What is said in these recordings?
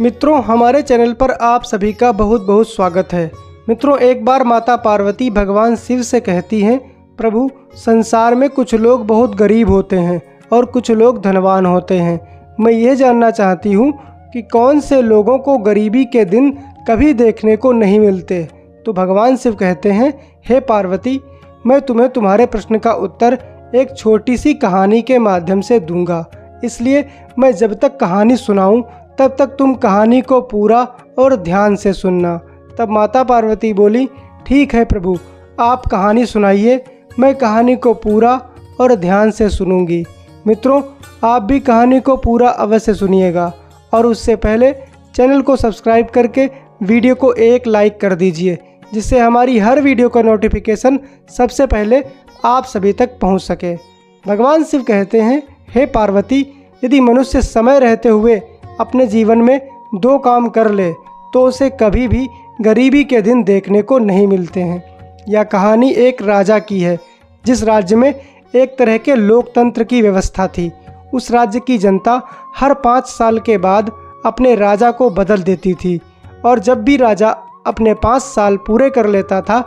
मित्रों, हमारे चैनल पर आप सभी का बहुत बहुत स्वागत है। मित्रों, एक बार माता पार्वती भगवान शिव से कहती हैं, प्रभु, संसार में कुछ लोग बहुत गरीब होते हैं और कुछ लोग धनवान होते हैं। मैं ये जानना चाहती हूँ कि कौन से लोगों को गरीबी के दिन कभी देखने को नहीं मिलते। तो भगवान शिव कहते हैं, हे पार्वती, मैं तुम्हें तुम्हारे प्रश्न का उत्तर एक छोटी सी कहानी के माध्यम से दूंगा। इसलिए मैं जब तक कहानी सुनाऊं तब तक तुम कहानी को पूरा और ध्यान से सुनना। तब माता पार्वती बोली, ठीक है प्रभु, आप कहानी सुनाइए, मैं कहानी को पूरा और ध्यान से सुनूंगी। मित्रों, आप भी कहानी को पूरा अवश्य सुनिएगा और उससे पहले चैनल को सब्सक्राइब करके वीडियो को एक लाइक कर दीजिए, जिससे हमारी हर वीडियो का नोटिफिकेशन सबसे पहले आप सभी तक पहुंच सके। भगवान शिव कहते हैं, हे पार्वती, यदि मनुष्य समय रहते हुए अपने जीवन में 2 काम कर ले तो उसे कभी भी गरीबी के दिन देखने को नहीं मिलते हैं। यह कहानी एक राजा की है, जिस राज्य में एक तरह के लोकतंत्र की व्यवस्था थी। उस राज्य की जनता हर 5 साल के बाद अपने राजा को बदल देती थी, और जब भी राजा अपने 5 साल पूरे कर लेता था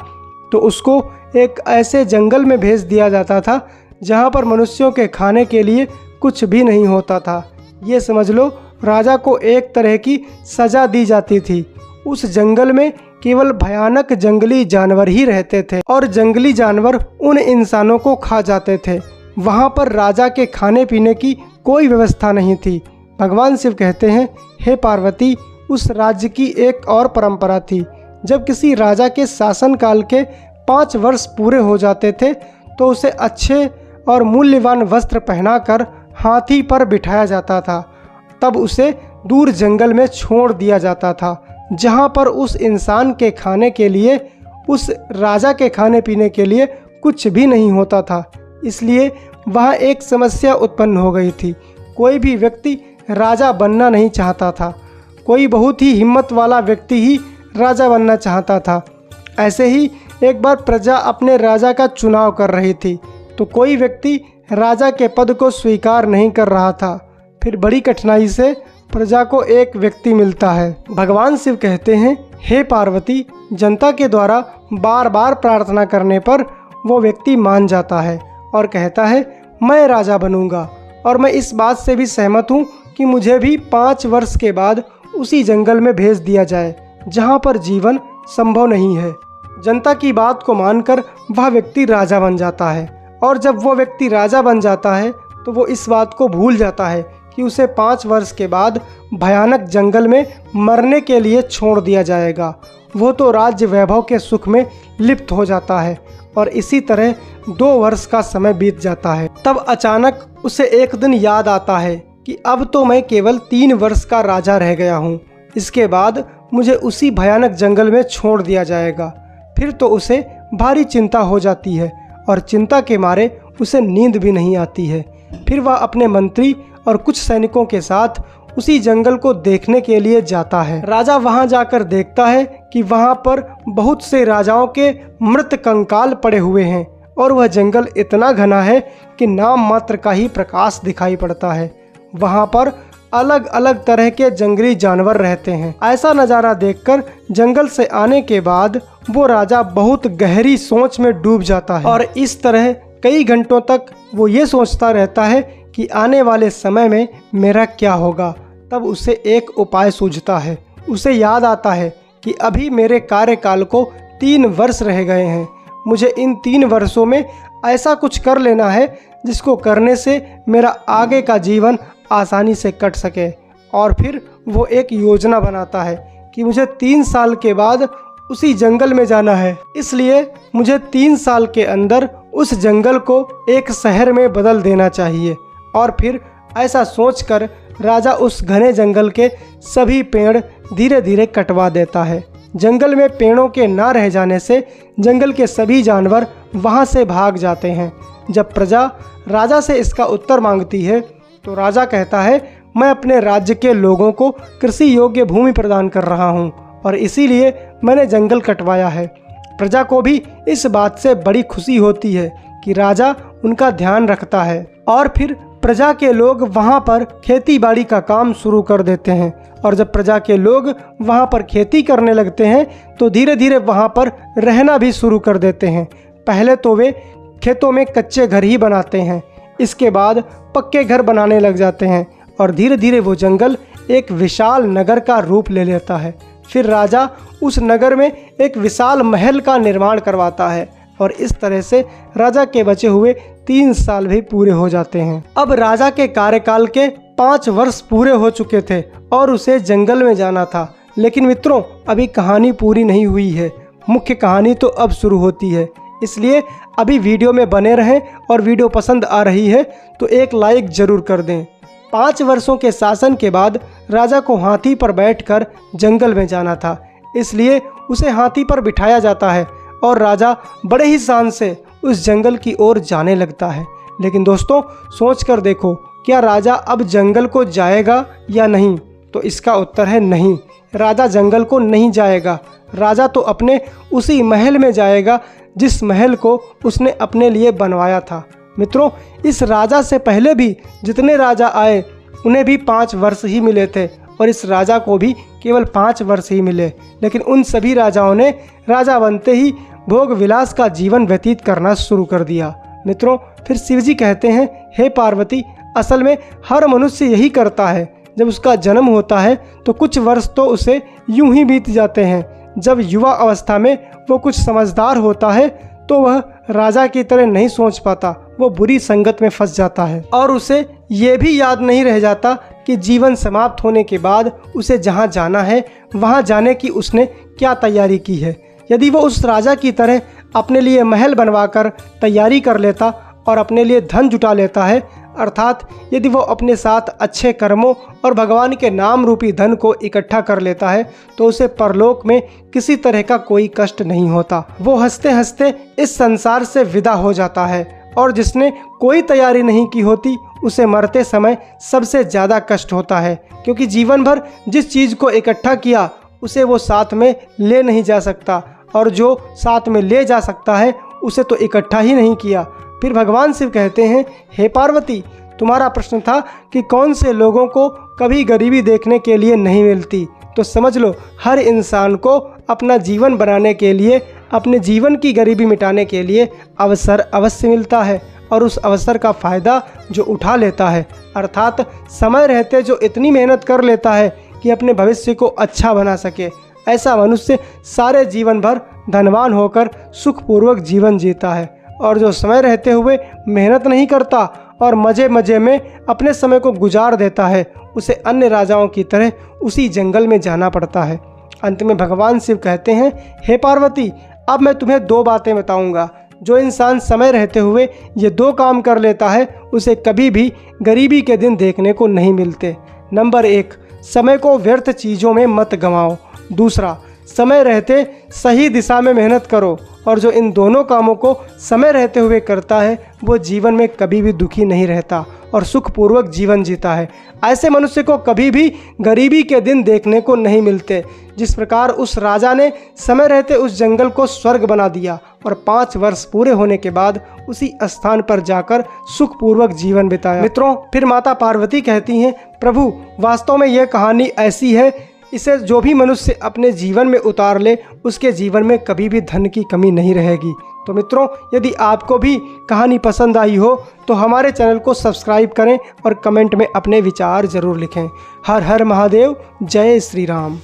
तो उसको एक ऐसे जंगल में भेज दिया जाता था जहाँ पर मनुष्यों के खाने के लिए कुछ भी नहीं होता था। ये समझ लो, राजा को एक तरह की सज़ा दी जाती थी। उस जंगल में केवल भयानक जंगली जानवर ही रहते थे और जंगली जानवर उन इंसानों को खा जाते थे। वहाँ पर राजा के खाने पीने की कोई व्यवस्था नहीं थी। भगवान शिव कहते हैं, हे पार्वती, उस राज्य की एक और परंपरा थी। जब किसी राजा के शासनकाल के 5 वर्ष पूरे हो जाते थे तो उसे अच्छे और मूल्यवान वस्त्र पहनाकर हाथी पर बिठाया जाता था। तब उसे दूर जंगल में छोड़ दिया जाता था, जहाँ पर उस इंसान के खाने के लिए, उस राजा के खाने पीने के लिए कुछ भी नहीं होता था। इसलिए वहाँ एक समस्या उत्पन्न हो गई थी। कोई भी व्यक्ति राजा बनना नहीं चाहता था। कोई बहुत ही हिम्मत वाला व्यक्ति ही राजा बनना चाहता था। ऐसे ही एक बार प्रजा अपने राजा का चुनाव कर रही थी, तो कोई व्यक्ति राजा के पद को स्वीकार नहीं कर रहा था। फिर बड़ी कठिनाई से प्रजा को एक व्यक्ति मिलता है। भगवान शिव कहते हैं, हे पार्वती, जनता के द्वारा बार बार प्रार्थना करने पर वो व्यक्ति मान जाता है और कहता है, मैं राजा बनूंगा। और मैं इस बात से भी सहमत हूँ कि मुझे भी 5 वर्ष के बाद उसी जंगल में भेज दिया जाए जहाँ पर जीवन संभव नहीं है। जनता की बात को मानकर वह व्यक्ति राजा बन जाता है, और जब वो व्यक्ति राजा बन जाता है तो वो इस बात को भूल जाता है कि उसे 5 वर्ष के बाद भयानक जंगल में मरने के लिए छोड़ दिया जाएगा। वो तो राज्य वैभव के सुख में लिप्त हो जाता है, और इसी तरह 2 वर्ष का समय बीत जाता है। तब अचानक उसे एक दिन याद आता है कि अब तो मैं केवल 3 वर्ष का राजा रह गया हूँ। इसके बाद मुझे उसी भयानक जंगल में छोड़ दिया जाएगा। फिर तो उसे भारी चिंता हो जाती है, और चिंता के मारे उसे नींद भी नहीं आती है। फिर वह अपने मंत्री और कुछ सैनिकों के साथ उसी जंगल को देखने के लिए जाता है। राजा वहां जाकर देखता है कि वहां पर बहुत से राजाओं के मृत कंकाल पड़े हुए हैं, और वह जंगल इतना घना है कि नाम मात्र का ही प्रकाश दिखाई पड़ता है। वहां पर अलग अलग तरह के जंगली जानवर रहते हैं। ऐसा नज़ारा देखकर जंगल से आने के बाद वो राजा बहुत गहरी सोच में डूब जाता है, और इस तरह कई घंटों तक वो ये सोचता रहता है कि आने वाले समय में मेरा क्या होगा। तब उसे एक उपाय सूझता है। उसे याद आता है कि अभी मेरे कार्यकाल को 3 वर्ष रह गए हैं। मुझे इन 3 वर्षों में ऐसा कुछ कर लेना है जिसको करने से मेरा आगे का जीवन आसानी से कट सके। और फिर वो एक योजना बनाता है कि मुझे 3 साल के बाद उसी जंगल में जाना है। इसलिए मुझे 3 साल के अंदर उस जंगल को एक शहर में बदल देना चाहिए। और फिर ऐसा सोचकर राजा उस घने जंगल के सभी पेड़ धीरे धीरे कटवा देता है। जंगल में पेड़ों के ना रह जाने से जंगल के सभी जानवर वहां से भाग जाते हैं। जब प्रजा राजा से इसका उत्तर मांगती है तो राजा कहता है, मैं अपने राज्य के लोगों को कृषि योग्य भूमि प्रदान कर रहा हूँ, और इसीलिए मैंने जंगल कटवाया है। प्रजा को भी इस बात से बड़ी खुशी होती है कि राजा उनका ध्यान रखता है। और फिर प्रजा के लोग वहाँ पर खेती बाड़ी का काम शुरू कर देते हैं। और जब प्रजा के लोग वहाँ पर खेती करने लगते हैं तो धीरे धीरे वहाँ पर रहना भी शुरू कर देते हैं। पहले तो वे खेतों में कच्चे घर ही बनाते हैं, इसके बाद पक्के घर बनाने लग जाते हैं और धीरे धीरे वो जंगल एक विशाल नगर का रूप ले लेता है। फिर राजा उस नगर में एक विशाल महल का निर्माण करवाता है और इस तरह से राजा के बचे हुए 3 साल भी पूरे हो जाते हैं। अब राजा के कार्यकाल के 5 वर्ष पूरे हो चुके थे और उसे जंगल में जाना था। लेकिन मित्रों, अभी कहानी पूरी नहीं हुई है, मुख्य कहानी तो अब शुरू होती है। इसलिए अभी वीडियो में बने रहें और वीडियो पसंद आ रही है तो एक लाइक ज़रूर कर दें। 5 वर्षों के शासन के बाद राजा को हाथी पर बैठकर जंगल में जाना था, इसलिए उसे हाथी पर बिठाया जाता है और राजा बड़े ही शान से उस जंगल की ओर जाने लगता है। लेकिन दोस्तों, सोच कर देखो, क्या राजा अब जंगल को जाएगा या नहीं? तो इसका उत्तर है नहीं, राजा जंगल को नहीं जाएगा। राजा तो अपने उसी महल में जाएगा जिस महल को उसने अपने लिए बनवाया था। मित्रों, इस राजा से पहले भी जितने राजा आए उन्हें भी 5 वर्ष ही मिले थे और इस राजा को भी केवल 5 वर्ष ही मिले। लेकिन उन सभी राजाओं ने राजा बनते ही भोग विलास का जीवन व्यतीत करना शुरू कर दिया। मित्रों, फिर शिवजी कहते हैं, हे पार्वती, असल में हर मनुष्य यही करता है। जब उसका जन्म होता है तो कुछ वर्ष तो उसे यूं ही बीत जाते हैं। जब युवा अवस्था में वो कुछ समझदार होता है तो वह राजा की तरह नहीं सोच पाता, वो बुरी संगत में फंस जाता है और उसे ये भी याद नहीं रह जाता कि जीवन समाप्त होने के बाद उसे जहाँ जाना है वहाँ जाने की उसने क्या तैयारी की है। यदि वो उस राजा की तरह अपने लिए महल बनवाकर तैयारी कर लेता और अपने लिए धन जुटा लेता है, अर्थात यदि वो अपने साथ अच्छे कर्मों और भगवान के नाम रूपी धन को इकट्ठा कर लेता है तो उसे परलोक में किसी तरह का कोई कष्ट नहीं होता। वो हंसते हंसते इस संसार से विदा हो जाता है और जिसने कोई तैयारी नहीं की होती उसे मरते समय सबसे ज़्यादा कष्ट होता है, क्योंकि जीवन भर जिस चीज़ को इकट्ठा किया उसे वो साथ में ले नहीं जा सकता और जो साथ में ले जा सकता है उसे तो इकट्ठा ही नहीं किया। फिर भगवान शिव कहते हैं, हे पार्वती, तुम्हारा प्रश्न था कि कौन से लोगों को कभी गरीबी देखने के लिए नहीं मिलती, तो समझ लो हर इंसान को अपना जीवन बनाने के लिए, अपने जीवन की गरीबी मिटाने के लिए अवसर अवश्य मिलता है और उस अवसर का फ़ायदा जो उठा लेता है, अर्थात समय रहते जो इतनी मेहनत कर लेता है कि अपने भविष्य को अच्छा बना सके, ऐसा मनुष्य सारे जीवन भर धनवान होकर सुखपूर्वक जीवन जीता है। और जो समय रहते हुए मेहनत नहीं करता और मज़े मज़े में अपने समय को गुजार देता है, उसे अन्य राजाओं की तरह उसी जंगल में जाना पड़ता है। अंत में भगवान शिव कहते हैं, हे पार्वती, अब मैं तुम्हें 2 बातें बताऊंगा। जो इंसान समय रहते हुए ये 2 काम कर लेता है उसे कभी भी गरीबी के दिन देखने को नहीं मिलते। नंबर 1, समय को व्यर्थ चीज़ों में मत गंवाओ। दूसरा, समय रहते सही दिशा में मेहनत करो। और जो इन दोनों कामों को समय रहते हुए करता है वो जीवन में कभी भी दुखी नहीं रहता और सुखपूर्वक जीवन जीता है। ऐसे मनुष्य को कभी भी गरीबी के दिन देखने को नहीं मिलते। जिस प्रकार उस राजा ने समय रहते उस जंगल को स्वर्ग बना दिया और 5 वर्ष पूरे होने के बाद उसी स्थान पर जाकर सुखपूर्वक जीवन बिताया। मित्रों, फिर माता पार्वती कहती हैं, प्रभु, वास्तव में यह कहानी ऐसी है, इसे जो भी मनुष्य अपने जीवन में उतार ले उसके जीवन में कभी भी धन की कमी नहीं रहेगी। तो मित्रों, यदि आपको भी कहानी पसंद आई हो तो हमारे चैनल को सब्सक्राइब करें और कमेंट में अपने विचार ज़रूर लिखें। हर हर महादेव, जय श्री राम।